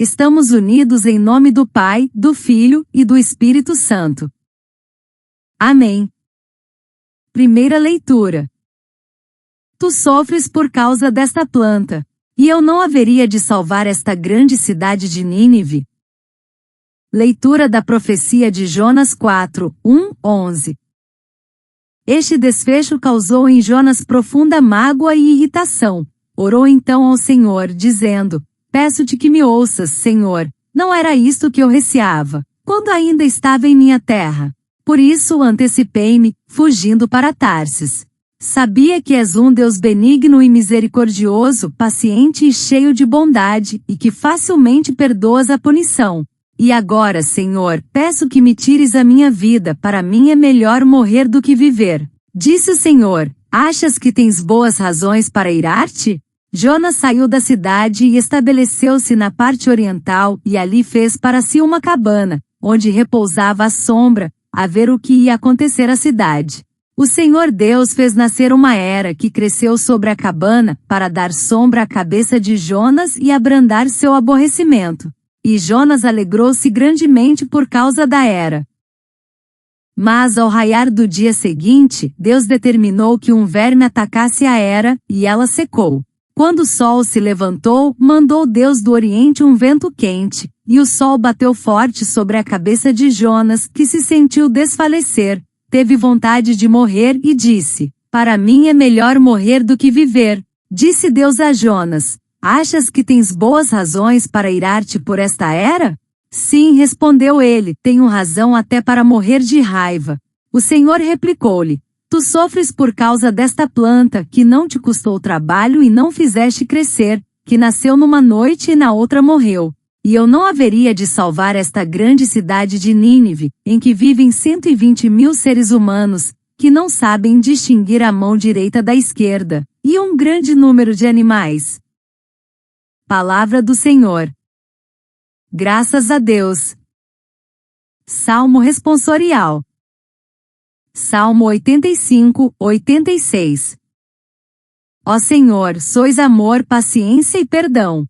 Estamos unidos em nome do Pai, do Filho e do Espírito Santo. Amém. Primeira leitura. Tu sofres por causa desta planta, e eu não haveria de salvar esta grande cidade de Nínive? Leitura da profecia de Jonas 4, 11. Este desfecho causou em Jonas profunda mágoa e irritação. Orou então ao Senhor, dizendo: Peço-te que me ouças, Senhor. Não era isto que eu receava, quando ainda estava em minha terra. Por isso antecipei-me, fugindo para Tarsis. Sabia que és um Deus benigno e misericordioso, paciente e cheio de bondade, e que facilmente perdoas a punição. E agora, Senhor, peço que me tires a minha vida, para mim é melhor morrer do que viver. Disse o Senhor: Achas que tens boas razões para irar-te? Jonas saiu da cidade e estabeleceu-se na parte oriental, e ali fez para si uma cabana, onde repousava à sombra, a ver o que ia acontecer à cidade. O Senhor Deus fez nascer uma era que cresceu sobre a cabana, para dar sombra à cabeça de Jonas e abrandar seu aborrecimento. E Jonas alegrou-se grandemente por causa da era. Mas ao raiar do dia seguinte, Deus determinou que um verme atacasse a era, e ela secou. Quando o sol se levantou, mandou Deus do Oriente um vento quente, e o sol bateu forte sobre a cabeça de Jonas, que se sentiu desfalecer, teve vontade de morrer e disse: Para mim é melhor morrer do que viver. Disse Deus a Jonas: Achas que tens boas razões para irar-te por esta era? Sim, respondeu ele, tenho razão até para morrer de raiva. O Senhor replicou-lhe: Tu sofres por causa desta planta, que não te custou trabalho e não fizeste crescer, que nasceu numa noite e na outra morreu. E eu não haveria de salvar esta grande cidade de Nínive, em que vivem 120.000 seres humanos, que não sabem distinguir a mão direita da esquerda, e um grande número de animais. Palavra do Senhor. Graças a Deus. Salmo responsorial. Salmo 85, 86. Ó Senhor, sois amor, paciência e perdão.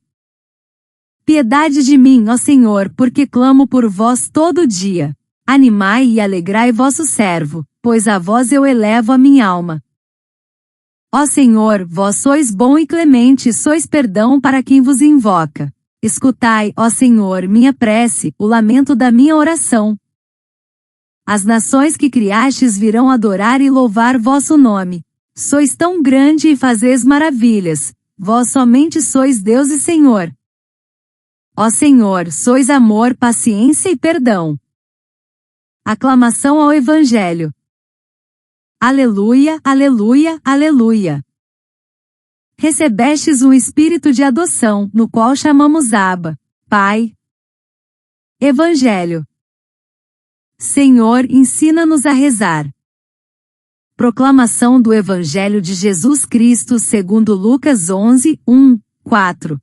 Piedade de mim, ó Senhor, porque clamo por vós todo dia. Animai e alegrai vosso servo, pois a vós eu elevo a minha alma. Ó Senhor, vós sois bom e clemente, sois perdão para quem vos invoca. Escutai, ó Senhor, minha prece, o lamento da minha oração. As nações que criastes virão adorar e louvar vosso nome. Sois tão grande e fazeis maravilhas, vós somente sois Deus e Senhor. Ó Senhor, sois amor, paciência e perdão. Aclamação ao Evangelho. Aleluia, aleluia, aleluia. Recebestes um espírito de adoção, no qual chamamos Abba, Pai. Evangelho. Senhor, ensina-nos a rezar. Proclamação do Evangelho de Jesus Cristo segundo Lucas 11, 4.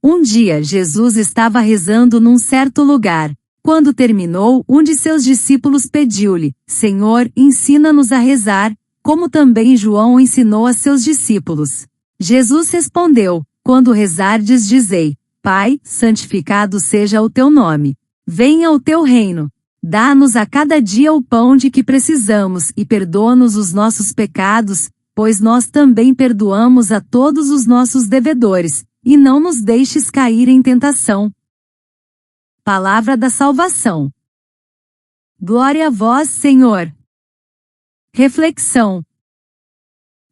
Um dia Jesus estava rezando num certo lugar. Quando terminou, um de seus discípulos pediu-lhe: Senhor, ensina-nos a rezar, como também João ensinou a seus discípulos. Jesus respondeu: Quando rezardes, dizei: Pai, santificado seja o teu nome. Venha o teu reino. Dá-nos a cada dia o pão de que precisamos e perdoa-nos os nossos pecados, pois nós também perdoamos a todos os nossos devedores, e não nos deixes cair em tentação. Palavra da salvação. Glória a vós, Senhor. Reflexão.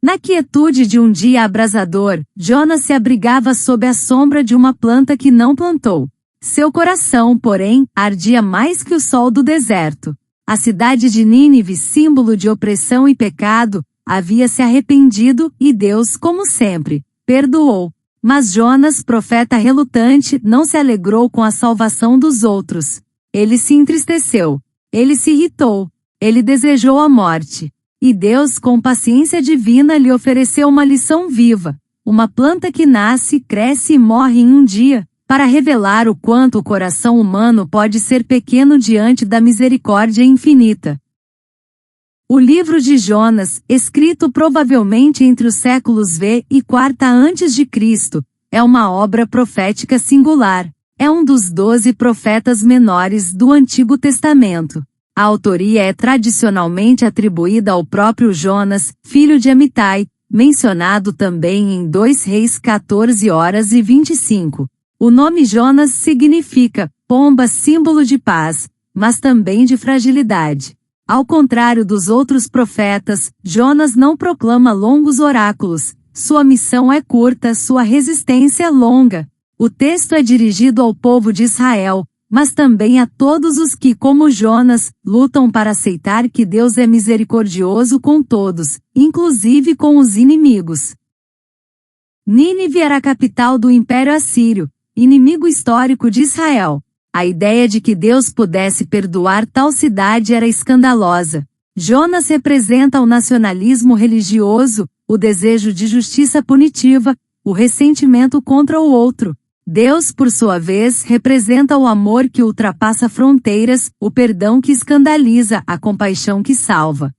Na quietude de um dia abrasador, Jonas se abrigava sob a sombra de uma planta que não plantou. Seu coração, porém, ardia mais que o sol do deserto. A cidade de Nínive, símbolo de opressão e pecado, havia se arrependido e Deus, como sempre, perdoou. Mas Jonas, profeta relutante, não se alegrou com a salvação dos outros. Ele se entristeceu. Ele se irritou. Ele desejou a morte. E Deus, com paciência divina, lhe ofereceu uma lição viva. Uma planta que nasce, cresce e morre em um dia, para revelar o quanto o coração humano pode ser pequeno diante da misericórdia infinita. O livro de Jonas, escrito provavelmente entre os séculos V e IV a.C., É uma obra profética singular. É um dos 12 profetas menores do Antigo Testamento. A autoria é tradicionalmente atribuída ao próprio Jonas, filho de Amitai, mencionado também em 2 Reis 14:25. O nome Jonas significa pomba, símbolo de paz, mas também de fragilidade. Ao contrário dos outros profetas, Jonas não proclama longos oráculos. Sua missão é curta, sua resistência é longa. O texto é dirigido ao povo de Israel, mas também a todos os que, como Jonas, lutam para aceitar que Deus é misericordioso com todos, inclusive com os inimigos. Nínive era a capital do Império Assírio, inimigo histórico de Israel. A ideia de que Deus pudesse perdoar tal cidade era escandalosa. Jonas representa o nacionalismo religioso, o desejo de justiça punitiva, o ressentimento contra o outro. Deus, por sua vez, representa o amor que ultrapassa fronteiras, o perdão que escandaliza, a compaixão que salva.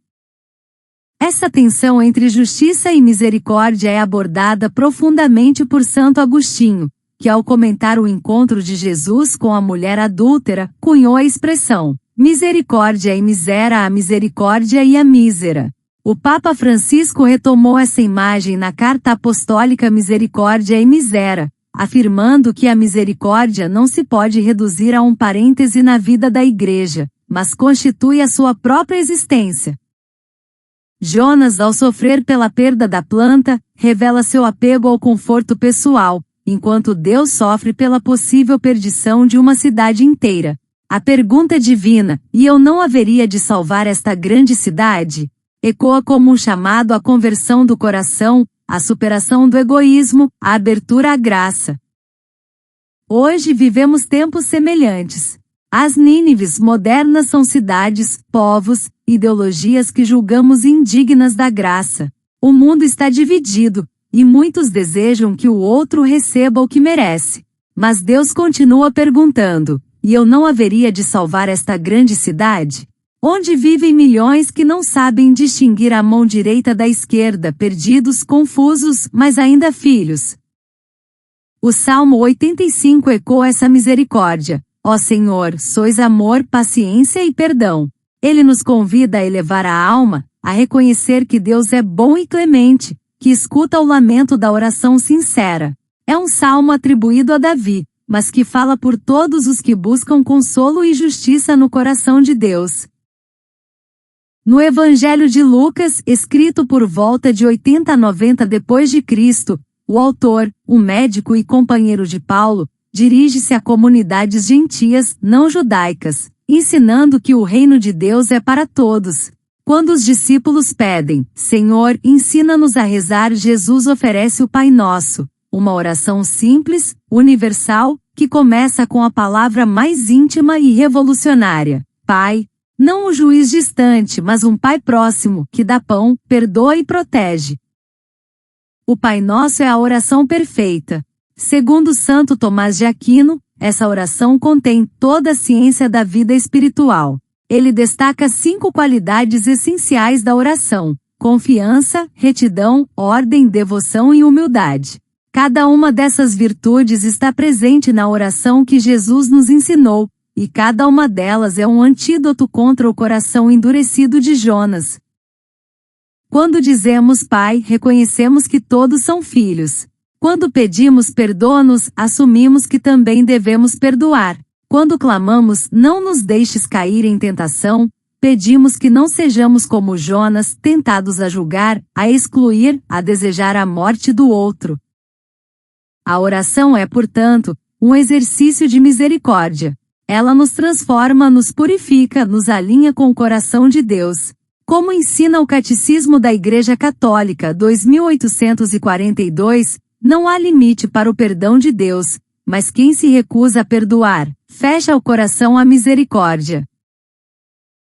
Essa tensão entre justiça e misericórdia é abordada profundamente por Santo Agostinho, que ao comentar o encontro de Jesus com a mulher adúltera, cunhou a expressão misericórdia e misera, a misericórdia e a mísera. O Papa Francisco retomou essa imagem na Carta Apostólica Misericórdia e Misera, afirmando que a misericórdia não se pode reduzir a um parêntese na vida da Igreja, mas constitui a sua própria existência. Jonas, ao sofrer pela perda da planta, revela seu apego ao conforto pessoal, enquanto Deus sofre pela possível perdição de uma cidade inteira. A pergunta divina, e eu não haveria de salvar esta grande cidade? Ecoa como um chamado à conversão do coração, à superação do egoísmo, à abertura à graça. Hoje vivemos tempos semelhantes. As Nínives modernas são cidades, povos, ideologias que julgamos indignas da graça. O mundo está dividido, e muitos desejam que o outro receba o que merece. Mas Deus continua perguntando, e eu não haveria de salvar esta grande cidade? Onde vivem milhões que não sabem distinguir a mão direita da esquerda, perdidos, confusos, mas ainda filhos. O Salmo 85 ecoa essa misericórdia. Ó Senhor, sois amor, paciência e perdão. Ele nos convida a elevar a alma, a reconhecer que Deus é bom e clemente, que escuta o lamento da oração sincera. É um salmo atribuído a Davi, mas que fala por todos os que buscam consolo e justiça no coração de Deus. No Evangelho de Lucas, escrito por volta de 80 a 90 d.C., o autor, um médico e companheiro de Paulo, dirige-se a comunidades gentias, não judaicas, ensinando que o reino de Deus é para todos. Quando os discípulos pedem, Senhor, ensina-nos a rezar, Jesus oferece o Pai Nosso, uma oração simples, universal, que começa com a palavra mais íntima e revolucionária, Pai. Não um juiz distante, mas um Pai próximo, que dá pão, perdoa e protege. O Pai Nosso é a oração perfeita. Segundo Santo Tomás de Aquino, essa oração contém toda a ciência da vida espiritual. Ele destaca 5 qualidades essenciais da oração: confiança, retidão, ordem, devoção e humildade. Cada uma dessas virtudes está presente na oração que Jesus nos ensinou, e cada uma delas é um antídoto contra o coração endurecido de Jonas. Quando dizemos Pai, reconhecemos que todos são filhos. Quando pedimos perdoa-nos, assumimos que também devemos perdoar. Quando clamamos não nos deixes cair em tentação, pedimos que não sejamos como Jonas, tentados a julgar, a excluir, a desejar a morte do outro. A oração é, portanto, um exercício de misericórdia. Ela nos transforma, nos purifica, nos alinha com o coração de Deus. Como ensina o Catecismo da Igreja Católica 2842, não há limite para o perdão de Deus, mas quem se recusa a perdoar, fecha o coração à misericórdia.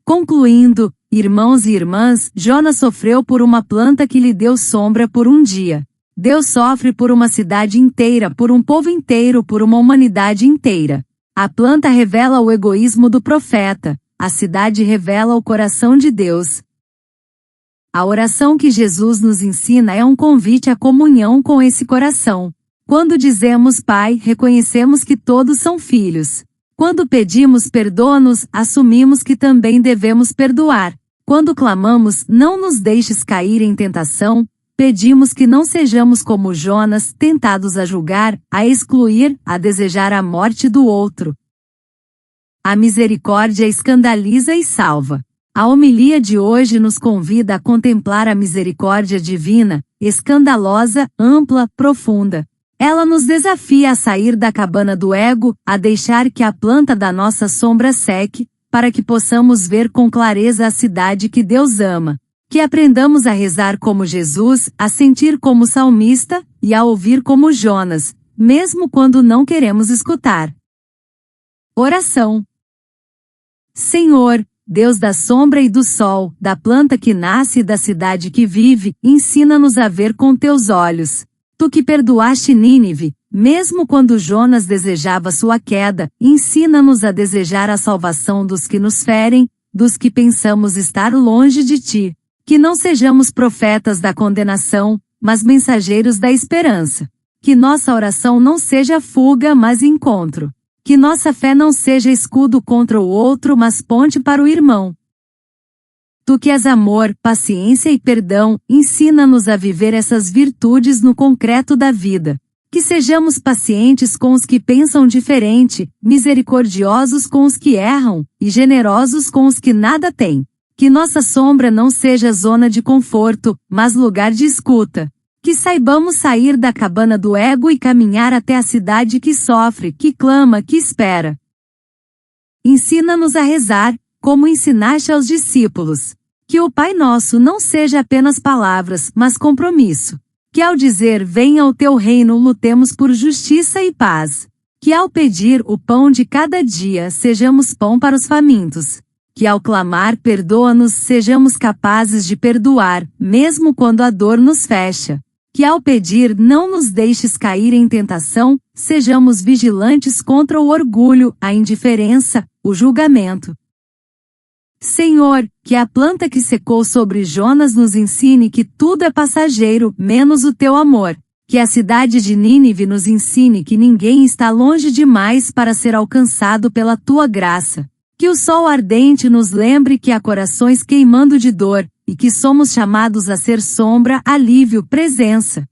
Concluindo, irmãos e irmãs, Jonas sofreu por uma planta que lhe deu sombra por um dia. Deus sofre por uma cidade inteira, por um povo inteiro, por uma humanidade inteira. A planta revela o egoísmo do profeta, a cidade revela o coração de Deus. A oração que Jesus nos ensina é um convite à comunhão com esse coração. Quando dizemos Pai, reconhecemos que todos são filhos. Quando pedimos perdoa-nos, assumimos que também devemos perdoar. Quando clamamos, não nos deixes cair em tentação, pedimos que não sejamos como Jonas, tentados a julgar, a excluir, a desejar a morte do outro. A misericórdia escandaliza e salva. A homilia de hoje nos convida a contemplar a misericórdia divina, escandalosa, ampla, profunda. Ela nos desafia a sair da cabana do ego, a deixar que a planta da nossa sombra seque, para que possamos ver com clareza a cidade que Deus ama. Que aprendamos a rezar como Jesus, a sentir como salmista, e a ouvir como Jonas, mesmo quando não queremos escutar. Oração. Senhor, Deus da sombra e do sol, da planta que nasce e da cidade que vive, ensina-nos a ver com teus olhos. Tu que perdoaste Nínive, mesmo quando Jonas desejava sua queda, ensina-nos a desejar a salvação dos que nos ferem, dos que pensamos estar longe de ti. Que não sejamos profetas da condenação, mas mensageiros da esperança. Que nossa oração não seja fuga, mas encontro. Que nossa fé não seja escudo contra o outro, mas ponte para o irmão. Tu que és amor, paciência e perdão, ensina-nos a viver essas virtudes no concreto da vida. Que sejamos pacientes com os que pensam diferente, misericordiosos com os que erram, e generosos com os que nada têm. Que nossa sombra não seja zona de conforto, mas lugar de escuta. Que saibamos sair da cabana do ego e caminhar até a cidade que sofre, que clama, que espera. Ensina-nos a rezar, como ensinaste aos discípulos. Que o Pai Nosso não seja apenas palavras, mas compromisso. Que ao dizer venha o teu reino lutemos por justiça e paz. Que ao pedir o pão de cada dia sejamos pão para os famintos. Que ao clamar perdoa-nos sejamos capazes de perdoar, mesmo quando a dor nos fecha. Que ao pedir não nos deixes cair em tentação, sejamos vigilantes contra o orgulho, a indiferença, o julgamento. Senhor, que a planta que secou sobre Jonas nos ensine que tudo é passageiro, menos o teu amor. Que a cidade de Nínive nos ensine que ninguém está longe demais para ser alcançado pela tua graça. Que o sol ardente nos lembre que há corações queimando de dor, e que somos chamados a ser sombra, alívio, presença.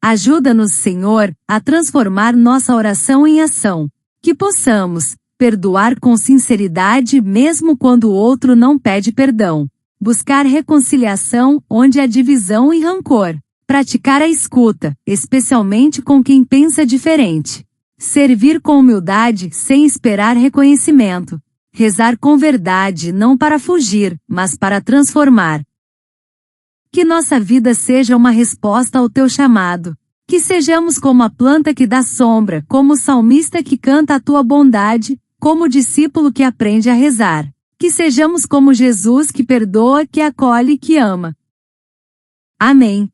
Ajuda-nos, Senhor, a transformar nossa oração em ação. Que possamos perdoar com sinceridade mesmo quando o outro não pede perdão. Buscar reconciliação onde há divisão e rancor. Praticar a escuta, especialmente com quem pensa diferente. Servir com humildade sem esperar reconhecimento. Rezar com verdade não para fugir, mas para transformar. Que nossa vida seja uma resposta ao teu chamado. Que sejamos como a planta que dá sombra, como o salmista que canta a tua bondade, como o discípulo que aprende a rezar. Que sejamos como Jesus que perdoa, que acolhe e que ama. Amém.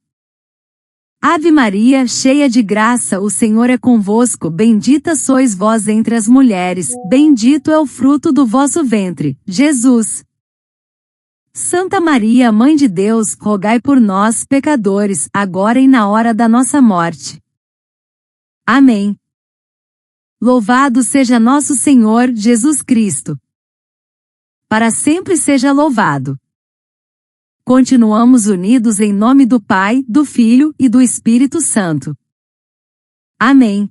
Ave Maria, cheia de graça, o Senhor é convosco, bendita sois vós entre as mulheres, bendito é o fruto do vosso ventre, Jesus. Santa Maria, Mãe de Deus, rogai por nós, pecadores, agora e na hora da nossa morte. Amém. Louvado seja nosso Senhor Jesus Cristo. Para sempre seja louvado. Continuamos unidos em nome do Pai, do Filho e do Espírito Santo. Amém.